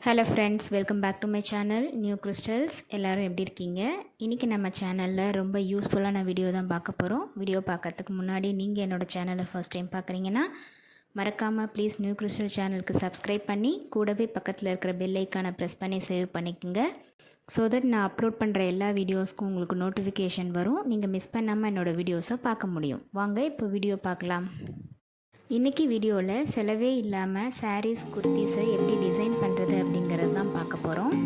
Hello friends, welcome back to my channel new crystals. எல்லோரும் எப்படி இருக்கீங்க? இன்றைக்கி நம்ம சேனலில் ரொம்ப யூஸ்ஃபுல்லான வீடியோ தான் பார்க்க போகிறோம். வீடியோ பார்க்கறதுக்கு முன்னாடி நீங்கள் என்னோடய சேனலை ஃபர்ஸ்ட் டைம் பார்க்குறீங்கன்னா மறக்காமல் ப்ளீஸ் நியூ கிறிஸ்டல் சேனலுக்கு சப்ஸ்கிரைப் பண்ணி கூடவே பக்கத்தில் இருக்கிற பெல் ஐக்கானை ப்ரெஸ் பண்ணி சேவ் பண்ணிக்கோங்க. ஸோ தட் நான் அப்லோட் பண்ணுற எல்லா வீடியோஸ்க்கும் உங்களுக்கு நோட்டிஃபிகேஷன் வரும். நீங்கள் மிஸ் பண்ணாமல் என்னோடய வீடியோஸை பார்க்க முடியும். வாங்க இப்போ வீடியோ பார்க்கலாம். இன்றைக்கி வீடியோவில் செலவே இல்லாமல் சாரீஸ் குர்த்திஸை எப்படி டிசைன் பண்ணுறது அப்படிங்கிறது தான் பார்க்க போகிறோம்.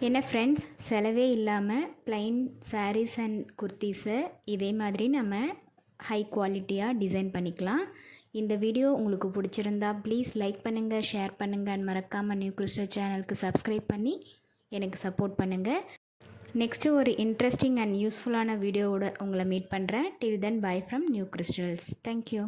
என்ன ஃப்ரெண்ட்ஸ், செலவே இல்லாமல் ப்ளைன் சாரீஸ் அண்ட் குர்த்திஸை இதே மாதிரி நம்ம ஹை குவாலிட்டியாக டிசைன் பண்ணிக்கலாம். இந்த வீடியோ உங்களுக்கு பிடிச்சிருந்தா ப்ளீஸ் லைக் பண்ணுங்கள், ஷேர் பண்ணுங்கள் அண்ட் மறக்காமல் நியூ கிறிஸ்டல் சேனலுக்கு சப்ஸ்கிரைப் பண்ணி எனக்கு சப்போர்ட் பண்ணுங்கள். நெக்ஸ்ட்டு ஒரு இன்ட்ரெஸ்டிங் அண்ட் யூஸ்ஃபுல்லான வீடியோவோட உங்களை மீட் பண்ணுறேன். Till then bye from New Crystals. Thank you.